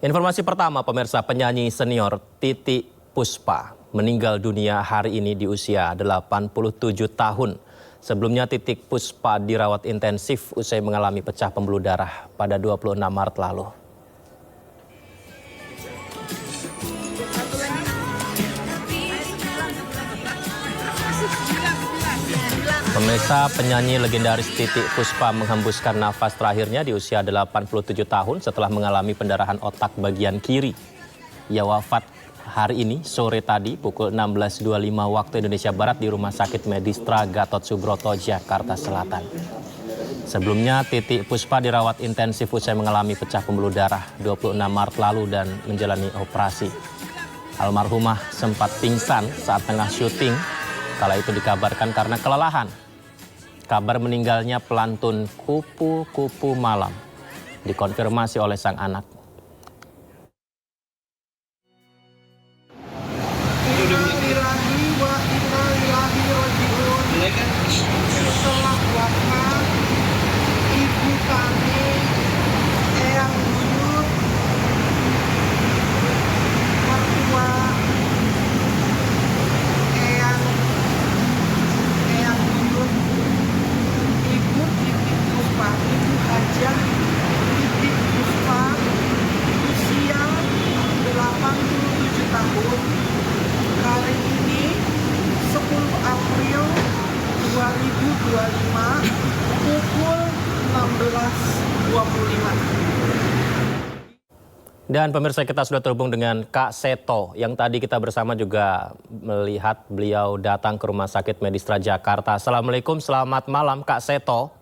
Informasi pertama, pemirsa, penyanyi senior Titiek Puspa meninggal dunia hari ini di usia 87 tahun. Sebelumnya Titiek Puspa dirawat intensif usai mengalami pecah pembuluh darah pada 26 Maret lalu. Pemirsa, penyanyi legendaris Titiek Puspa menghembuskan nafas terakhirnya di usia 87 tahun setelah mengalami pendarahan otak bagian kiri. Ia wafat hari ini sore tadi pukul 16.25 waktu Indonesia Barat di Rumah Sakit Medistra Gatot Subroto, Jakarta Selatan. Sebelumnya Titiek Puspa dirawat intensif usai mengalami pecah pembuluh darah 26 Maret lalu dan menjalani operasi. Almarhumah sempat pingsan saat tengah syuting, kala itu dikabarkan karena kelelahan. Kabar meninggalnya pelantun Kupu-Kupu Malam dikonfirmasi oleh sang anak. Setelah wafat ibu kami, Eyang Buyut, mertua Eyang Buyut, ibu Titiek Puspa, ibu Hajah Titiek Puspa, usia 87 tahun. Hari ini 10 April 2025 pukul 16.25. Dan pemirsa, kita sudah terhubung dengan Kak Seto yang tadi kita bersama juga melihat beliau datang ke Rumah Sakit Medistra Jakarta. Assalamualaikum, selamat malam Kak Seto.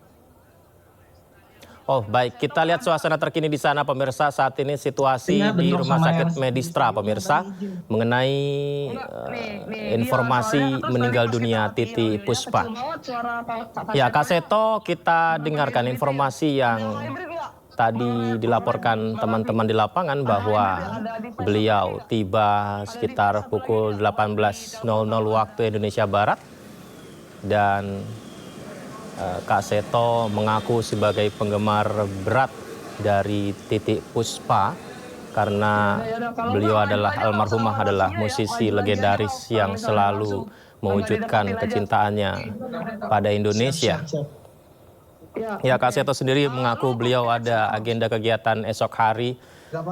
Oh baik, kita lihat suasana terkini di sana pemirsa. Saat ini situasi di Rumah Sakit Medistra pemirsa mengenai informasi meninggal dunia Titiek Puspa. Ya Kak Seto, kita dengarkan informasi yang tadi dilaporkan teman-teman di lapangan bahwa beliau tiba sekitar pukul 18.00 waktu Indonesia Barat dan Kak Seto mengaku sebagai penggemar berat dari Titiek Puspa karena beliau almarhumah adalah musisi legendaris yang selalu mewujudkan kecintaannya pada Indonesia. Ya, Kak Seto sendiri mengaku beliau ada agenda kegiatan esok hari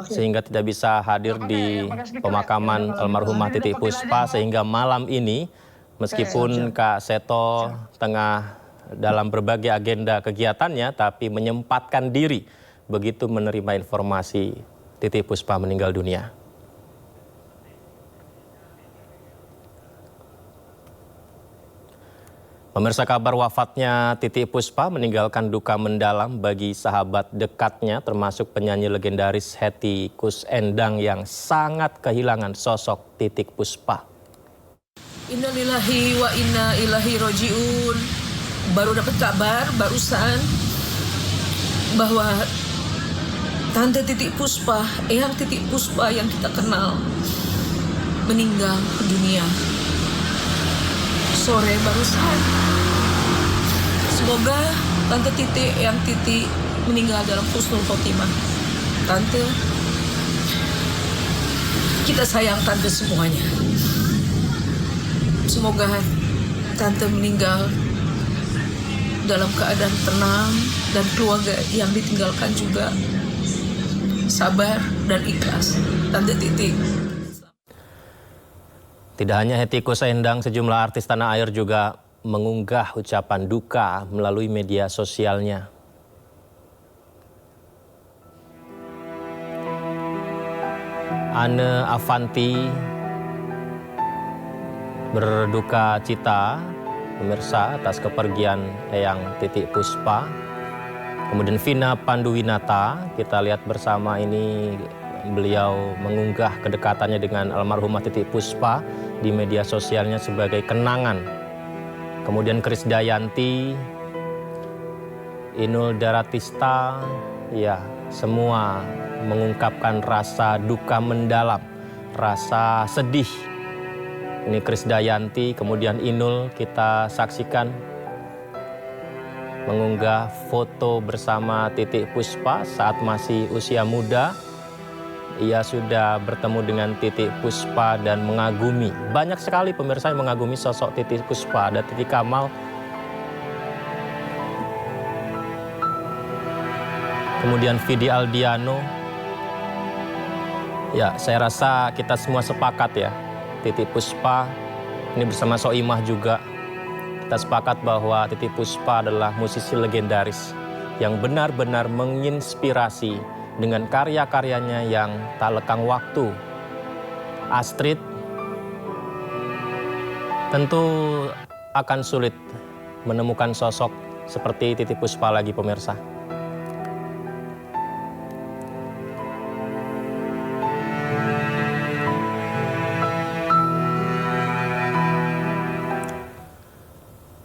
sehingga tidak bisa hadir di pemakaman almarhumah Titiek Puspa, sehingga malam ini meskipun Kak Seto tengah dalam berbagai agenda kegiatannya tapi menyempatkan diri begitu menerima informasi Titiek Puspa meninggal dunia. Pemirsa, kabar wafatnya Titiek Puspa meninggalkan duka mendalam bagi sahabat dekatnya termasuk penyanyi legendaris Hetty Koes Endang yang sangat kehilangan sosok Titiek Puspa. Innalillahi wa inna ilaihi rojiun. Baru dapat kabar barusan bahwa Tante Titiek Puspa, Eyang Titiek Puspa yang kita kenal meninggal dunia sore barusan. Semoga Tante Titiek, Eyang Titiek meninggal dalam husnul khotimah. Tante, kita sayang Tante semuanya. Semoga Tante meninggal dalam keadaan tenang dan keluarga yang ditinggalkan juga sabar dan ikhlas. Tante Titiek. Tidak hanya Hetty Koes Endang, sejumlah artis tanah air juga mengunggah ucapan duka melalui media sosialnya. Anne Avanti berduka cita pemirsa atas kepergian Eyang Titiek Puspa. Kemudian Vina Panduwinata, kita lihat bersama ini beliau mengunggah kedekatannya dengan almarhumah Titiek Puspa di media sosialnya sebagai kenangan. Kemudian Krisdayanti, Inul Daratista, ya semua mengungkapkan rasa duka mendalam, rasa sedih. Ini Krisdayanti, kemudian Inul kita saksikan mengunggah foto bersama Titiek Puspa saat masih usia muda. ia sudah bertemu dengan Titik Puspa dan mengagumi. Banyak sekali pemirsa yang mengagumi sosok Titik Puspa. Ada Titik Kamal, kemudian Vidi Aldiano. Ya, saya rasa kita semua sepakat ya, Titik Puspa ini bersama Soimah juga. Kita sepakat bahwa Titik Puspa adalah musisi legendaris yang benar-benar menginspirasi dengan karya-karyanya yang tak lekang waktu. Astrid tentu akan sulit menemukan sosok seperti Titik Puspa lagi pemirsa.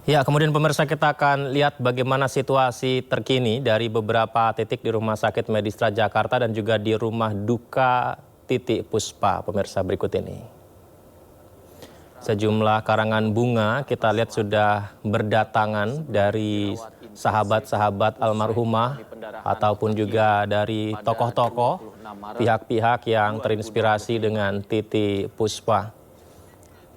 Ya, kemudian pemirsa kita akan lihat bagaimana situasi terkini dari beberapa titik di Rumah Sakit Medistra Jakarta dan juga di rumah duka Titik Puspa. Pemirsa berikut ini. Sejumlah karangan bunga kita lihat sudah berdatangan dari sahabat-sahabat almarhumah ataupun juga dari tokoh-tokoh pihak-pihak yang terinspirasi dengan Titik Puspa.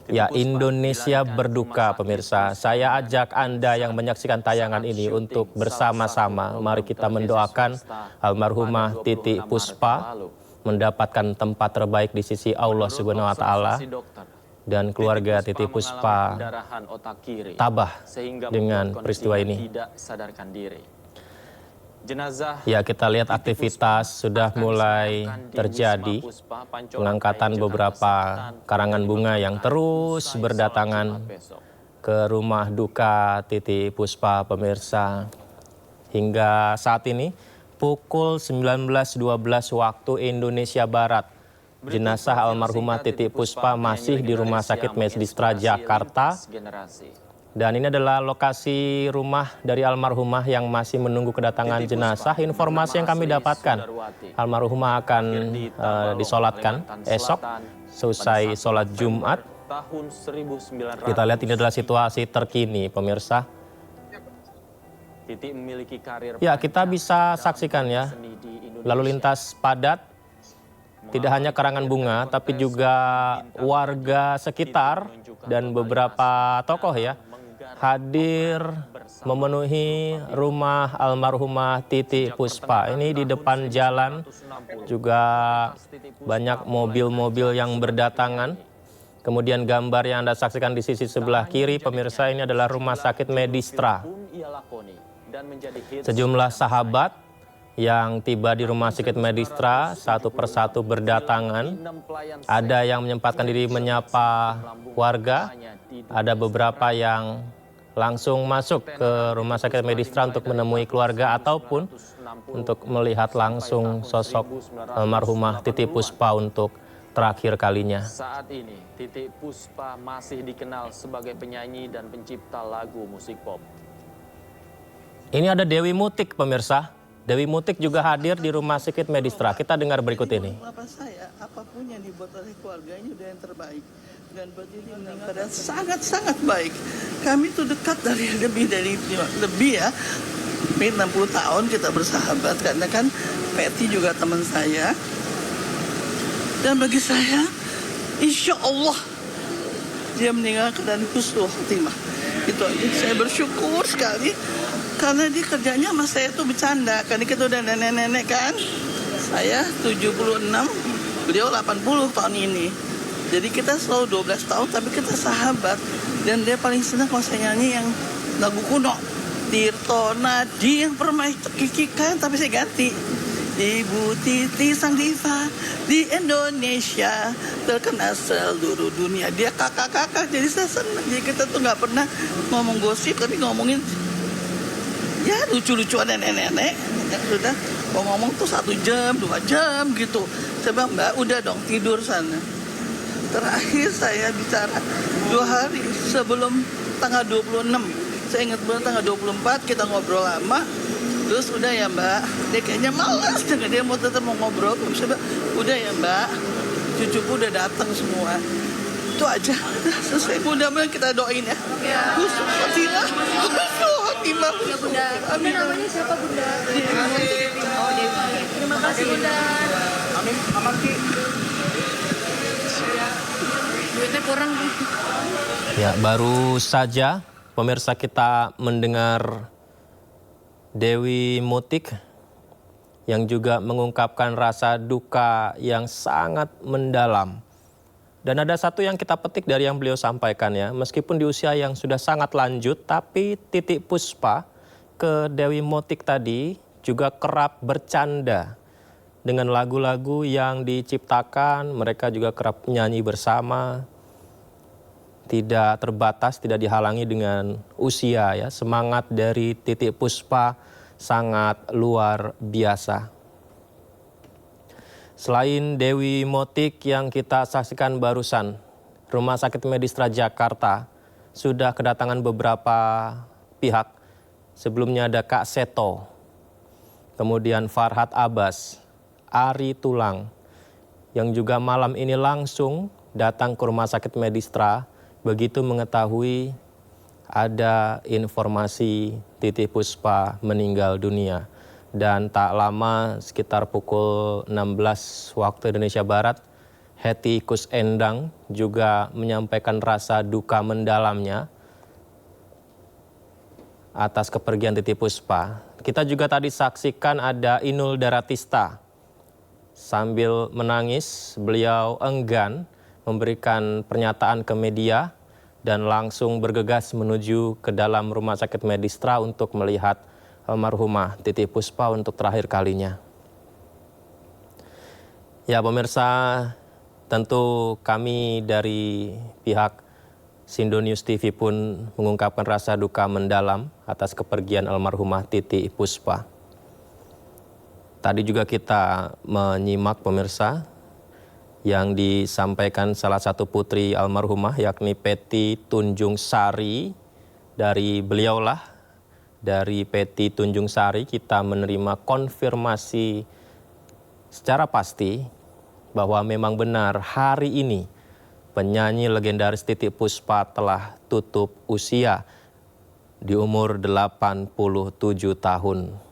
Ya, Indonesia berduka pemirsa. Saya ajak Anda yang menyaksikan tayangan ini untuk bersama-sama mari kita mendoakan almarhumah Titik Puspa mendapatkan tempat terbaik di sisi Allah Subhanahu wa taala dan keluarga Titik Puspa tabah dengan peristiwa ini. Ya, kita lihat aktivitas sudah mulai terjadi, pengangkatan beberapa karangan bunga yang terus berdatangan ke rumah duka Titik Puspa pemirsa. Hingga saat ini pukul 19.12 waktu Indonesia Barat, jenazah almarhumah Titik Puspa masih di Rumah Sakit Medistra Jakarta. Dan ini adalah lokasi rumah dari almarhumah yang masih menunggu kedatangan jenazah. Informasi yang kami dapatkan, almarhumah akan disolatkan esok selesai sholat Jumat. Kita lihat ini adalah situasi terkini pemirsa. Ya, kita bisa saksikan ya, lalu lintas padat. Tidak hanya karangan bunga, tapi juga warga sekitar dan beberapa tokoh ya hadir memenuhi rumah almarhumah Titik Puspa. Ini di depan jalan juga banyak mobil-mobil yang berdatangan. Kemudian gambar yang Anda saksikan di sisi sebelah kiri pemirsa, ini adalah Rumah Sakit Medistra. Sejumlah sahabat yang tiba di Rumah Sakit Medistra satu persatu berdatangan. Ada yang menyempatkan diri menyapa warga, ada beberapa yang langsung masuk ke Rumah Sakit Medistra untuk menemui keluarga ataupun untuk melihat langsung sosok almarhumah Titik Puspa untuk terakhir kalinya. Saat ini Titik Puspa masih dikenal sebagai penyanyi dan pencipta lagu musik pop. Ini ada Dewi Mutik pemirsa. Dewi Mutik juga hadir di Rumah Sakit Medistra. Kita dengar berikut ini. Bapak saya, apapun yang dibuat oleh keluarganya udah yang terbaik. Dan buat ini meninggal sangat-sangat baik. Kami tuh dekat dari lebih ya. 60 tahun kita bersahabat. Karena kan Peti juga teman saya. Dan bagi saya, insya Allah dia meninggal keadaan husnul khotimah. Itu aja. Saya bersyukur sekali. Karena dia kerjanya sama saya tuh bercanda. Karena kita udah nenek-nenek kan. Saya 76, beliau 80 tahun ini. Jadi kita selalu 12 tahun tapi kita sahabat. Dan dia paling senang kalau saya nyanyi yang lagu kuno. Tirto Nadi yang pernah kikikan tapi saya ganti. Ibu Titi sang diva di Indonesia terkenal seluruh dunia. Dia kakak-kakak jadi saya senang. Jadi kita tuh gak pernah ngomong gosip tapi ngomongin ya lucu-lucuan nenek-nenek. Ya sudah mau ngomong tuh 1 jam, 2 jam gitu. Saya bilang Mbak udah dong tidur sana. Terakhir saya bicara 2 hari sebelum tanggal 26. Saya ingat benar tanggal 24 kita ngobrol lama. Terus udah ya Mbak, dia kayaknya malas juga dia mau tetap mau ngobrol. Saya bilang, udah ya Mbak, cucuku udah datang semua. Itu aja, udah selesai. Mudah-mudahan kita doain ya. Husnul khotimah, husnul khotimah. Ya Bunda, Bunda namanya siapa Bunda? Dewi. Oh Dewi. Terima kasih Bunda. Duitnya kurang. Ya, baru saja pemirsa kita mendengar Dewi Mutik yang juga mengungkapkan rasa duka yang sangat mendalam. Dan ada satu yang kita petik dari yang beliau sampaikan ya, meskipun di usia yang sudah sangat lanjut, tapi Titik Puspa ke Dewi Mutik tadi juga kerap bercanda dengan lagu-lagu yang diciptakan, mereka juga kerap menyanyi bersama. Tidak terbatas, tidak dihalangi dengan usia ya. Semangat dari Titik Puspa sangat luar biasa. Selain Dewi Mutik yang kita saksikan barusan, Rumah Sakit Medistra Jakarta sudah kedatangan beberapa pihak. Sebelumnya ada Kak Seto, kemudian Farhad Abbas, Ari Tulang, yang juga malam ini langsung datang ke Rumah Sakit Medistra begitu mengetahui ada informasi Titik Puspa meninggal dunia. Dan tak lama sekitar pukul 16 waktu Indonesia Barat, Hetty Koes Endang juga menyampaikan rasa duka mendalamnya atas kepergian Titik Puspa. Kita juga tadi saksikan ada Inul Daratista. Sambil menangis, beliau enggan memberikan pernyataan ke media dan langsung bergegas menuju ke dalam Rumah Sakit Medistra untuk melihat almarhumah Titik Puspa untuk terakhir kalinya. Ya pemirsa, tentu kami dari pihak Sindo News TV pun mengungkapkan rasa duka mendalam atas kepergian almarhumah Titik Puspa. Tadi juga kita menyimak pemirsa yang disampaikan salah satu putri almarhumah yakni Peti Tunjung Sari. Dari Peti Tunjung Sari kita menerima konfirmasi secara pasti bahwa memang benar hari ini penyanyi legendaris Titik Puspa telah tutup usia di umur 87 tahun.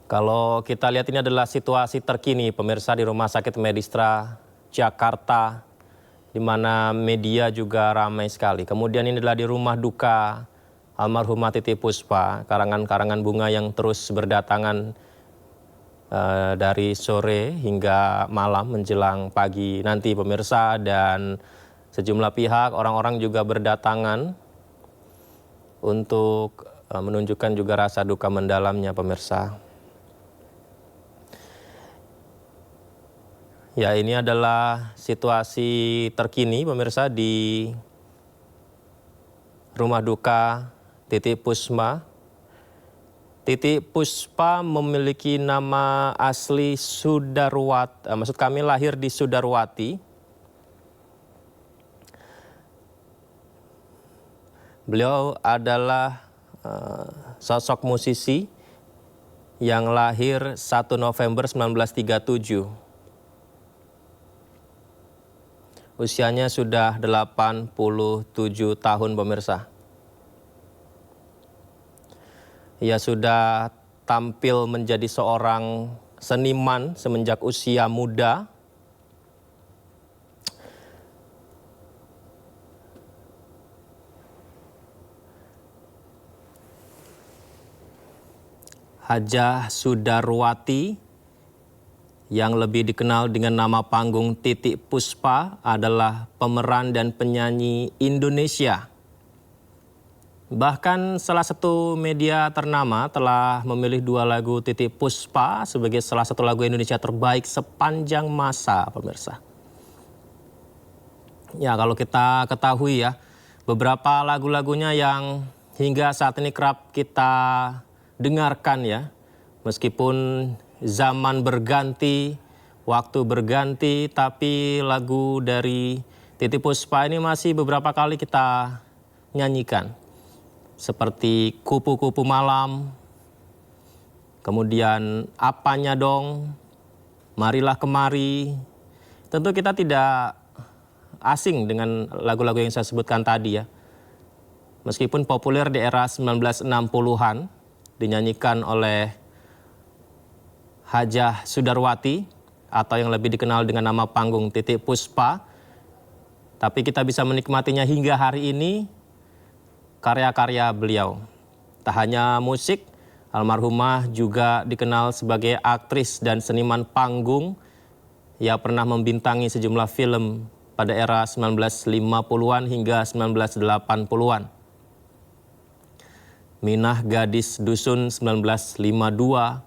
Kalau kita lihat ini adalah situasi terkini pemirsa di Rumah Sakit Medistra Jakarta, di mana media juga ramai sekali. Kemudian ini adalah di rumah duka almarhumah Titik Puspa, karangan-karangan bunga yang terus berdatangan dari sore hingga malam menjelang pagi nanti pemirsa, dan sejumlah pihak, orang-orang juga berdatangan untuk menunjukkan juga rasa duka mendalamnya pemirsa. Ya, ini adalah situasi terkini pemirsa di rumah duka Titik Puspa. Titik Puspa memiliki nama asli Sudarwati, maksud kami lahir di Sudarwati. Beliau adalah sosok musisi yang lahir 1 November 1937. Usianya sudah 87 tahun pemirsa. Ia sudah tampil menjadi seorang seniman semenjak usia muda. Hajah Sudarwati yang lebih dikenal dengan nama panggung Titik Puspa adalah pemeran dan penyanyi Indonesia. Bahkan salah satu media ternama telah memilih 2 lagu Titik Puspa sebagai salah satu lagu Indonesia terbaik sepanjang masa pemirsa. Ya, kalau kita ketahui ya, beberapa lagu-lagunya yang hingga saat ini kerap kita dengarkan ya, meskipun zaman berganti, waktu berganti, tapi lagu dari Titik Puspa ini masih beberapa kali kita nyanyikan. Seperti Kupu-Kupu Malam, kemudian Apanya Dong, Marilah Kemari. Tentu kita tidak asing dengan lagu-lagu yang saya sebutkan tadi ya. Meskipun populer di era 1960-an, dinyanyikan oleh Hajah Sudarwati atau yang lebih dikenal dengan nama panggung Titik Puspa. Tapi kita bisa menikmatinya hingga hari ini, karya-karya beliau. Tak hanya musik, almarhumah juga dikenal sebagai aktris dan seniman panggung. Ia pernah membintangi sejumlah film pada era 1950-an hingga 1980-an. Minah Gadis Dusun 1952,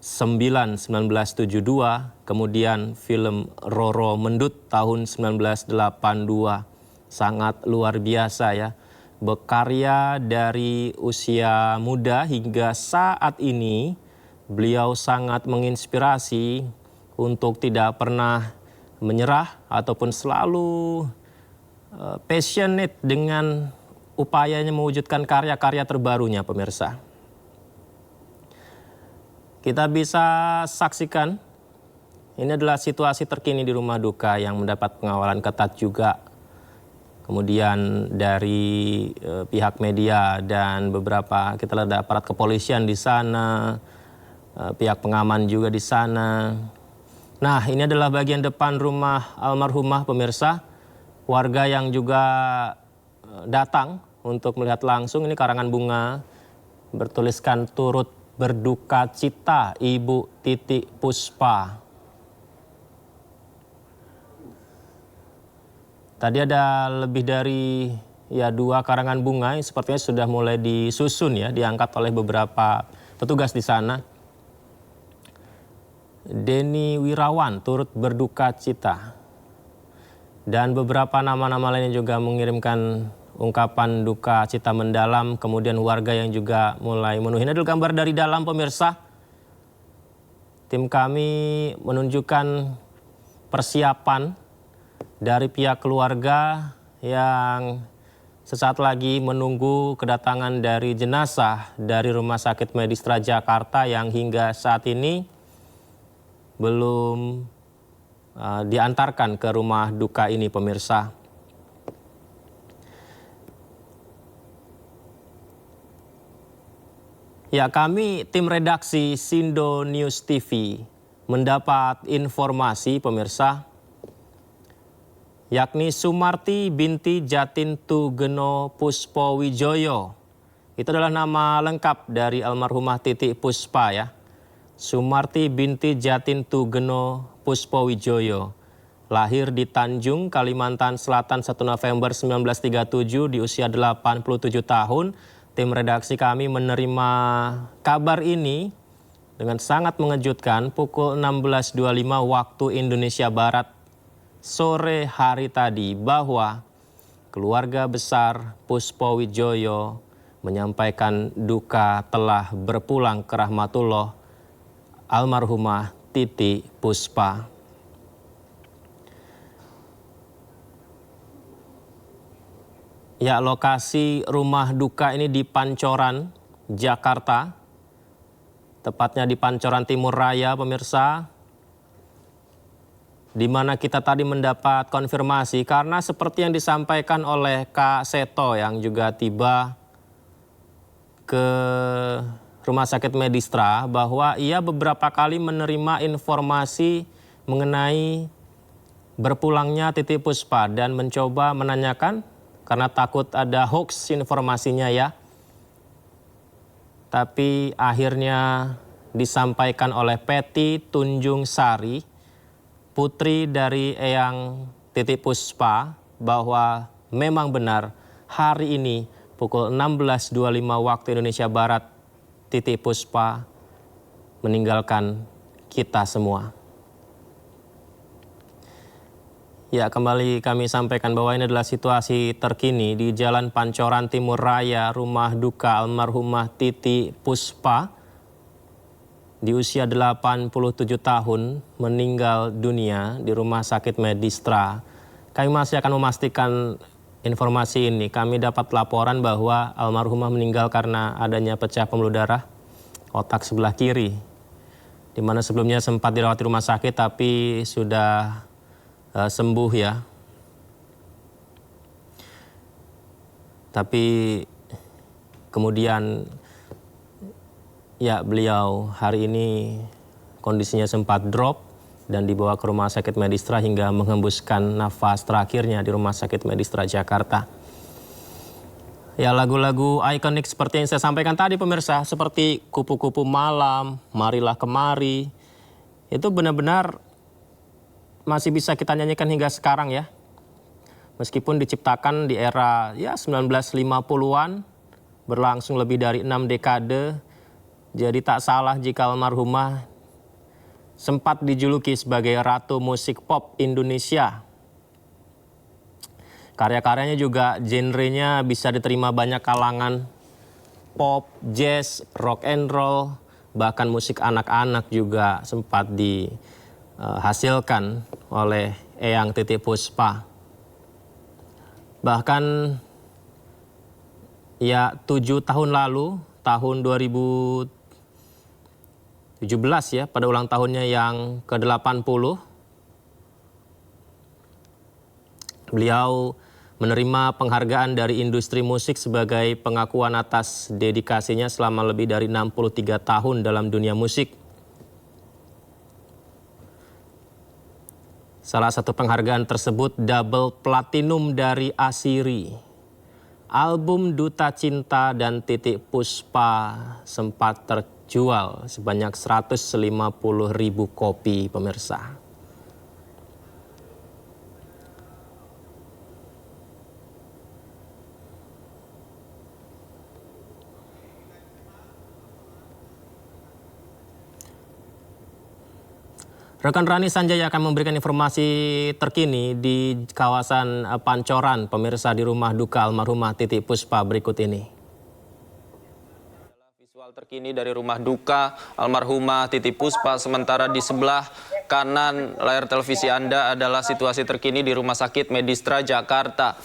1972, kemudian film Roro Mendut tahun 1982. Sangat luar biasa ya. Berkarya dari usia muda hingga saat ini, beliau sangat menginspirasi untuk tidak pernah menyerah ataupun selalu passionate dengan upayanya mewujudkan karya-karya terbarunya, pemirsa. Kita bisa saksikan, ini adalah situasi terkini di rumah duka yang mendapat pengawalan ketat juga. Kemudian dari pihak media dan beberapa, kita lihat ada aparat kepolisian di sana, pihak pengaman juga di sana. Nah, ini adalah bagian depan rumah almarhumah, pemirsa. Warga yang juga datang untuk melihat langsung, ini karangan bunga bertuliskan turut berduka cita Ibu Titik Puspa. Tadi ada lebih dari 2 karangan bunga yang sepertinya sudah mulai disusun ya, diangkat oleh beberapa petugas di sana. Denny Wirawan turut berduka cita. Dan beberapa nama-nama lainnya juga mengirimkan ungkapan duka cita mendalam, kemudian warga yang juga mulai menuhi. Ini adalah gambar dari dalam, pemirsa. Tim kami menunjukkan persiapan dari pihak keluarga yang sesaat lagi menunggu kedatangan dari jenazah dari Rumah Sakit Medistra Jakarta yang hingga saat ini belum diantarkan ke rumah duka ini, pemirsa. Ya, kami tim redaksi Sindo News TV mendapat informasi, pemirsa, yakni Sumarti binti Jatin Tugeno Puspowijoyo. Itu adalah nama lengkap dari almarhumah Titik Puspa ya. Sumarti binti Jatin Tugeno Puspowijoyo. Lahir di Tanjung, Kalimantan Selatan 1 November 1937 di usia 87 tahun. Tim redaksi kami menerima kabar ini dengan sangat mengejutkan pukul 16.25 waktu Indonesia Barat sore hari tadi, bahwa keluarga besar Puspowijoyo menyampaikan duka telah berpulang ke rahmatullah almarhumah Titik Puspa. Ya, lokasi rumah duka ini di Pancoran, Jakarta. Tepatnya di Pancoran Timur Raya, pemirsa. Di mana kita tadi mendapat konfirmasi karena seperti yang disampaikan oleh Kak Seto yang juga tiba ke Rumah Sakit Medistra, bahwa ia beberapa kali menerima informasi mengenai berpulangnya Titik Puspa dan mencoba menanyakan karena takut ada hoax informasinya ya. Tapi akhirnya disampaikan oleh Peti Tunjung Sari, putri dari Eyang Titik Puspa, bahwa memang benar hari ini pukul 16.25 waktu Indonesia Barat, Titik Puspa meninggalkan kita semua. Ya, kembali kami sampaikan bahwa ini adalah situasi terkini di Jalan Pancoran Timur Raya, rumah duka almarhumah Titik Puspa di usia 87 tahun meninggal dunia di Rumah Sakit Medistra. Kami masih akan memastikan informasi ini. Kami dapat laporan bahwa almarhumah meninggal karena adanya pecah pembuluh darah otak sebelah kiri, di mana sebelumnya sempat dirawat di rumah sakit tapi sudah sembuh ya. Tapi kemudian ya beliau hari ini kondisinya sempat drop dan dibawa ke Rumah Sakit Medistra hingga menghembuskan nafas terakhirnya di Rumah Sakit Medistra Jakarta. Ya, lagu-lagu ikonik seperti yang saya sampaikan tadi pemirsa, seperti Kupu-Kupu Malam, Marilah Kemari, itu benar-benar masih bisa kita nyanyikan hingga sekarang ya. Meskipun diciptakan di era 1950-an, berlangsung lebih dari 6 dekade, jadi tak salah jika almarhumah sempat dijuluki sebagai Ratu Musik Pop Indonesia. Karya-karyanya juga genrenya bisa diterima banyak kalangan, pop, jazz, rock and roll, bahkan musik anak-anak juga sempat dihasilkan oleh Eyang Titiek Puspa. Bahkan 7 tahun lalu, tahun 2017 ya, pada ulang tahunnya yang ke-80, beliau menerima penghargaan dari industri musik sebagai pengakuan atas dedikasinya selama lebih dari 63 tahun dalam dunia musik. Salah satu penghargaan tersebut double platinum dari Asiri. Album Duta Cinta dan Titiek Puspa sempat terjual sebanyak 150.000 kopi pemirsa. Rekan Rani Sanjaya akan memberikan informasi terkini di kawasan Pancoran, pemirsa, di rumah duka almarhumah Titiek Puspa berikut ini. Visual terkini dari rumah duka almarhumah Titiek Puspa, sementara di sebelah kanan layar televisi Anda adalah situasi terkini di Rumah Sakit Medistra Jakarta.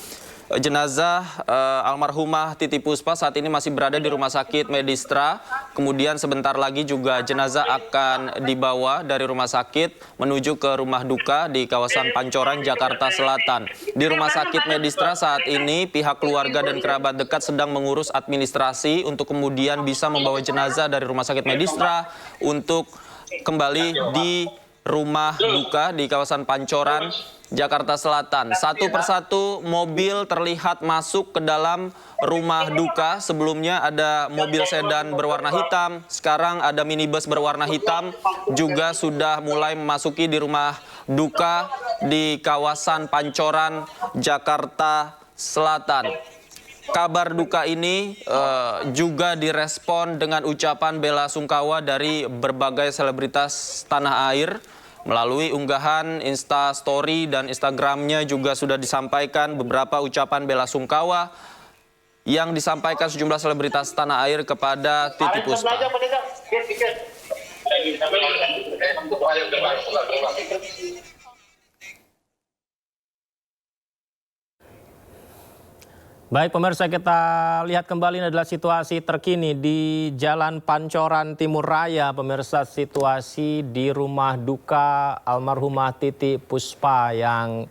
Jenazah almarhumah Titiek Puspa saat ini masih berada di Rumah Sakit Medistra. Kemudian sebentar lagi juga jenazah akan dibawa dari rumah sakit menuju ke rumah duka di kawasan Pancoran, Jakarta Selatan. Di Rumah Sakit Medistra saat ini pihak keluarga dan kerabat dekat sedang mengurus administrasi untuk kemudian bisa membawa jenazah dari Rumah Sakit Medistra untuk kembali di rumah duka di kawasan Pancoran, Jakarta Selatan. Satu persatu mobil terlihat masuk ke dalam rumah duka. Sebelumnya ada mobil sedan berwarna hitam, sekarang ada minibus berwarna hitam juga sudah mulai memasuki di rumah duka di kawasan Pancoran, Jakarta Selatan. Kabar duka ini juga direspon dengan ucapan bela sungkawa dari berbagai selebritas tanah air. Melalui unggahan Instastory dan Instagramnya juga sudah disampaikan beberapa ucapan bela sungkawa yang disampaikan sejumlah selebritas tanah air kepada Titiek Puspa. Baik pemirsa, kita lihat kembali ini adalah situasi terkini di Jalan Pancoran Timur Raya. Pemirsa, situasi di rumah duka almarhumah Titiek Puspa yang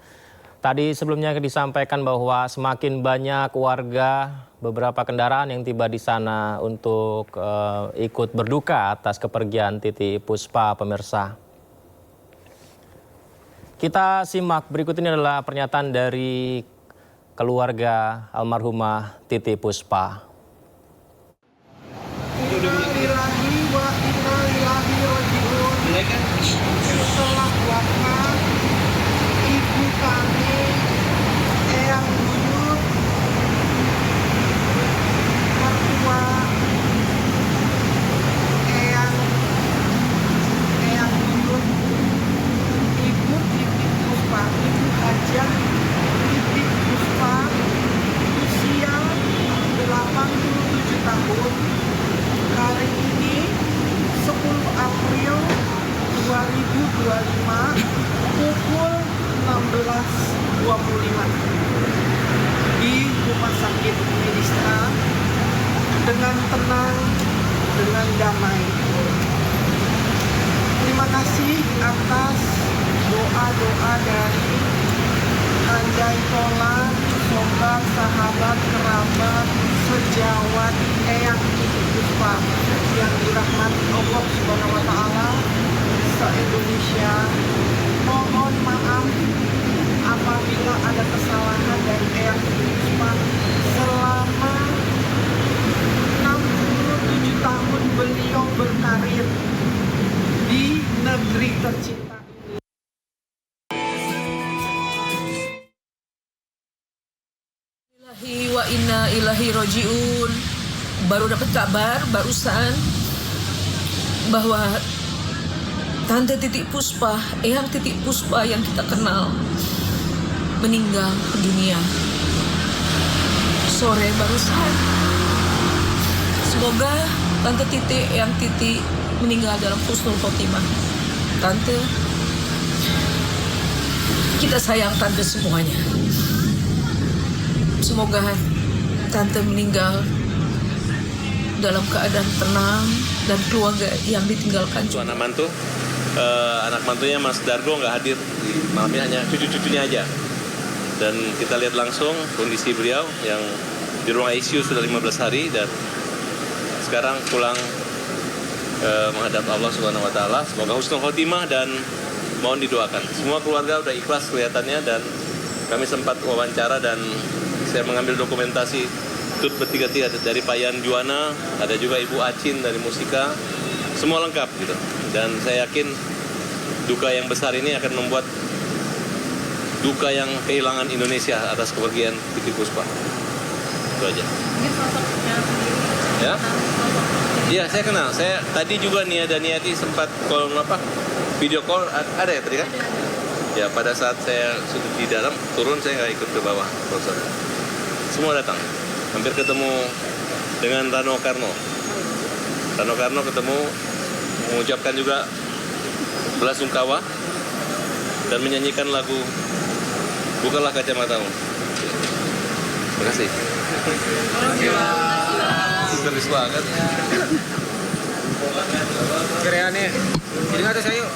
tadi sebelumnya disampaikan bahwa semakin banyak warga, beberapa kendaraan yang tiba di sana untuk ikut berduka atas kepergian Titiek Puspa, pemirsa. Kita simak berikut ini adalah pernyataan dari keluarga almarhumah Titiek Puspa. Setelah wafat ibu kami, Eyang Buyut, mertua Eyang Buyut, ibu Titiek Puspa, ibu Hajah Titiek Puspa, usia 87 tahun. Hari ini 10 April 2025 pukul 16.25 di Rumah Sakit Medistra dengan tenang, dengan damai. Terima kasih atas doa-doa dari Anjay Tolan, sobat, sahabat, kerabat, sejawat Eyang Titiek Puspa yang dirahmati Allah Subhanahu wa Ta'ala. bangsa Indonesia. Mohon maaf apabila ada kesalahan dari Eyang Titi Puspa selama 67 tahun beliau berkarir di negeri tercinta ini. Ilahi wa inna ilahi rojiun. Baru dapat kabar barusan bahwa Tante Titi Puspa, Eyang Titi Puspa yang kita kenal, meninggal dunia sore barusan. Semoga Tante Titi, Eyang Titi meninggal dalam husnul khotimah. Tante, kita sayang Tante semuanya. Semoga Tante meninggal dalam keadaan tenang dan keluarga yang ditinggalkan juga. Anak mantunya Mas Dargo nggak hadir di malamnya, hanya cucu-cucunya aja. Dan kita lihat langsung kondisi beliau yang di ruang ICU sudah 15 hari dan sekarang pulang menghadap Allah Subhanahu Wa Taala. Semoga husnul khotimah dan mohon didoakan. Semua keluarga udah ikhlas kelihatannya dan kami sempat wawancara dan saya mengambil dokumentasi tut bertiga-tiga dari Pak Yan Juwana, ada juga Ibu Acin dari Musika, semua lengkap gitu. Dan saya yakin duka yang besar ini akan membuat duka yang kehilangan Indonesia atas kepergian Titi Puspa. Itu aja. Ya? Iya, saya kenal. Saya tadi juga Nia dan Niati sempat video call ada ya tadi kan? Ya, pada saat saya sudah di dalam turun saya nggak ikut ke bawah, Profesor. Semua datang. Hampir ketemu dengan Rano Karno. Rano Karno ketemu, mengucapkan juga belasungkawa dan menyanyikan lagu Bukalah Kacamatamu. Terima kasih. Serius banget. Kereannya. Jadi nggak ada saya.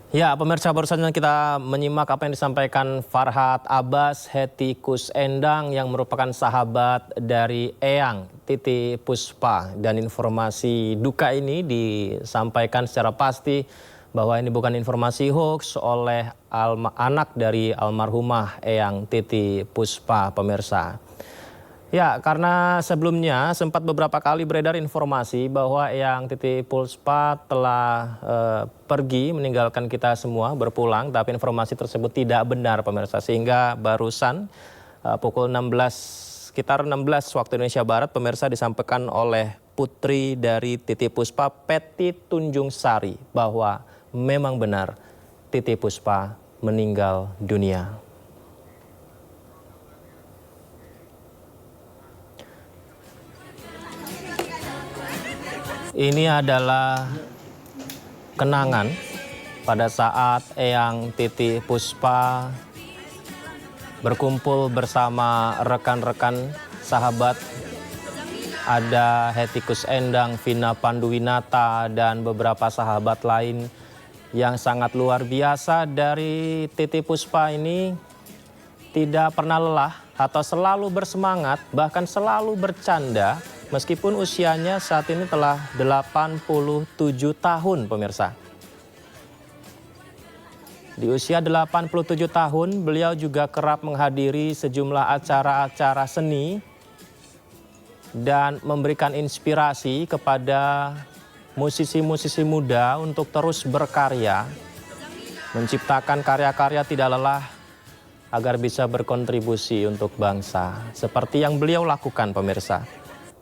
Ya, pemirsa, barusan kita menyimak apa yang disampaikan Farhad Abbas Hettikus Endang yang merupakan sahabat dari Eyang Titi Puspa. Dan informasi duka ini disampaikan secara pasti bahwa ini bukan informasi hoax oleh anak dari almarhumah Eyang Titi Puspa, pemirsa. Ya, karena sebelumnya sempat beberapa kali beredar informasi bahwa Eyang Titi Puspa telah pergi meninggalkan kita semua, berpulang, tapi informasi tersebut tidak benar, pemirsa. Sehingga barusan pukul 16, sekitar 16 waktu Indonesia Barat, pemirsa, disampaikan oleh putri dari Titi Puspa, Peti Tunjung Sari, bahwa memang benar Titi Puspa meninggal dunia. Ini adalah kenangan pada saat Eyang Titi Puspa berkumpul bersama rekan-rekan sahabat. Ada Hettikus Endang, Vina Panduwinata, dan beberapa sahabat lain yang sangat luar biasa. Dari Titi Puspa ini tidak pernah lelah atau selalu bersemangat, bahkan selalu bercanda. Meskipun usianya saat ini telah 87 tahun, pemirsa. Di usia 87 tahun, beliau juga kerap menghadiri sejumlah acara-acara seni dan memberikan inspirasi kepada musisi-musisi muda untuk terus berkarya, menciptakan karya-karya tidak lelah agar bisa berkontribusi untuk bangsa. Seperti yang beliau lakukan, pemirsa.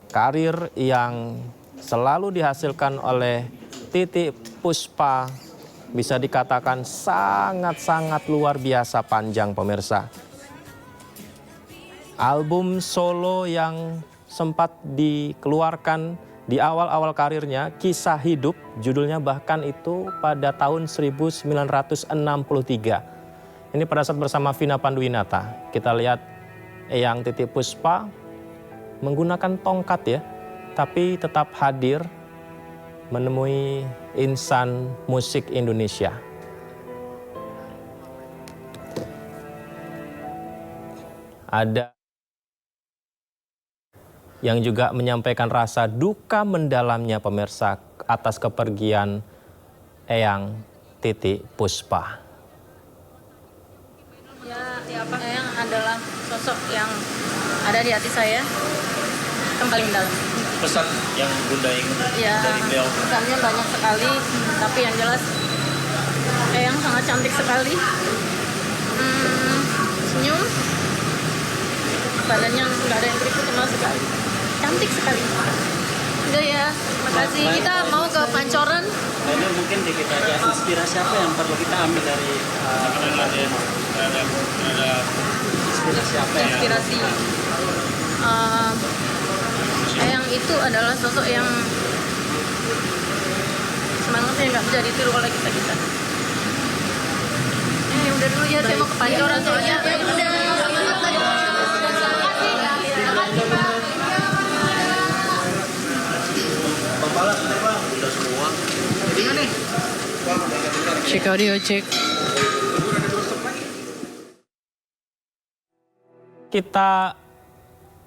Karir yang selalu dihasilkan oleh Titi Puspa bisa dikatakan sangat-sangat luar biasa panjang, pemirsa. Album solo yang sempat dikeluarkan di awal-awal karirnya, Kisah Hidup, judulnya bahkan itu pada tahun 1963. Ini pada saat bersama Vina Panduwinata. Kita lihat Eyang Titi Puspa menggunakan tongkat ya, tapi tetap hadir menemui insan musik Indonesia. Ada yang juga menyampaikan rasa duka mendalamnya, pemirsa, atas kepergian Eyang Titi Puspa. Eyang adalah sosok yang ada di hati saya yang paling dalam. Pesan yang Bunda ingin Ya, dari beliau? pesannya banyak sekali, tapi yang jelas Eyang sangat cantik sekali. Senyum, badannya nggak ada yang keriput sama sekali. Cantik sekali. Udah ya, makasih. Kita mau ke Pancoran. Nah, ini mungkin dikit aja inspirasi apa yang perlu kita ambil dari inspirasi apa yang Inspirasi. Eyang itu adalah sosok yang semangatnya nggak bisa ditiru oleh kita. Udah dulu ya, saya mau ke Pancoran soalnya. Ya udah. Cek audio, cek.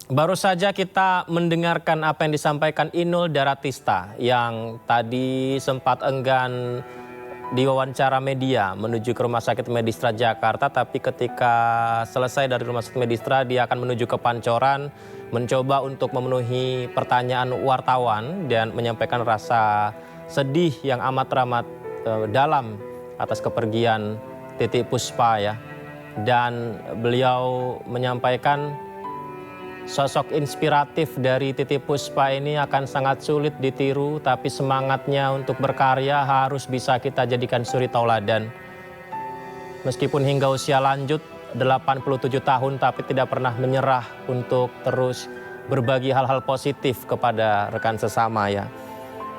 Baru saja kita mendengarkan apa yang disampaikan Inul Daratista yang tadi sempat enggan diwawancara media menuju ke Rumah Sakit Medistra Jakarta, tapi ketika selesai dari Rumah Sakit Medistra dia akan menuju ke Pancoran, mencoba untuk memenuhi pertanyaan wartawan dan menyampaikan rasa sedih yang amat dalam atas kepergian Titi Puspa ya. Dan beliau menyampaikan sosok inspiratif dari Titi Puspa ini akan sangat sulit ditiru, tapi semangatnya untuk berkarya harus bisa kita jadikan suri tauladan. Meskipun hingga usia lanjut 87 tahun tapi tidak pernah menyerah untuk terus berbagi hal-hal positif kepada rekan sesama ya.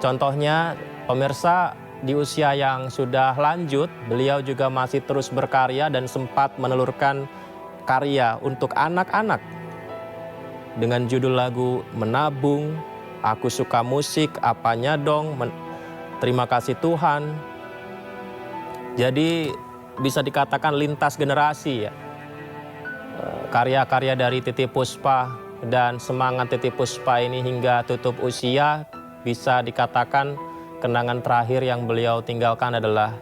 Contohnya pemirsa, di usia yang sudah lanjut beliau juga masih terus berkarya dan sempat menelurkan karya untuk anak-anak dengan judul lagu Menabung, Aku Suka Musik, Apanya Dong, Terima Kasih Tuhan. Jadi bisa dikatakan lintas generasi ya. Karya-karya dari Titi Puspa dan semangat Titi Puspa ini hingga tutup usia, bisa dikatakan kenangan terakhir yang beliau tinggalkan adalah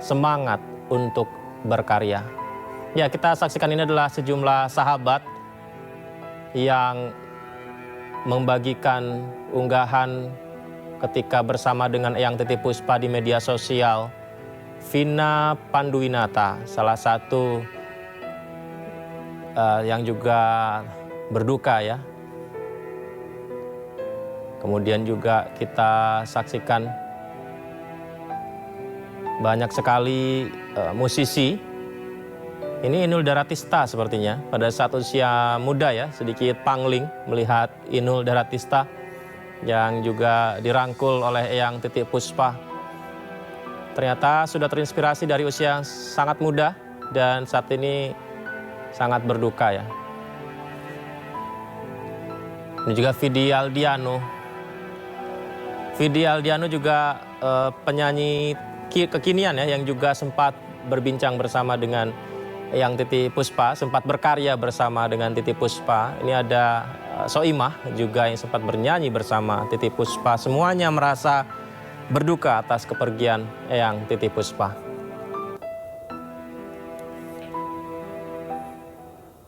semangat untuk berkarya. Ya, kita saksikan ini adalah sejumlah sahabat yang membagikan unggahan ketika bersama dengan Eyang Titi Puspa di media sosial. Vina Panduwinata, salah satu yang juga berduka ya. Kemudian juga kita saksikan banyak sekali musisi. Ini Inul Daratista sepertinya pada saat usia muda ya, sedikit pangling melihat Inul Daratista yang juga dirangkul oleh Eyang Titi Puspa. Ternyata sudah terinspirasi dari usia sangat muda dan saat ini sangat berduka ya. Ini juga Vidi Aldiano. Vidi Aldiano juga penyanyi kekinian ya, yang juga sempat berbincang bersama dengan Eyang Titi Puspa, sempat berkarya bersama dengan Titi Puspa. Ini ada Soimah juga yang sempat bernyanyi bersama Titi Puspa. Semuanya merasa berduka atas kepergian Eyang Titi Puspa.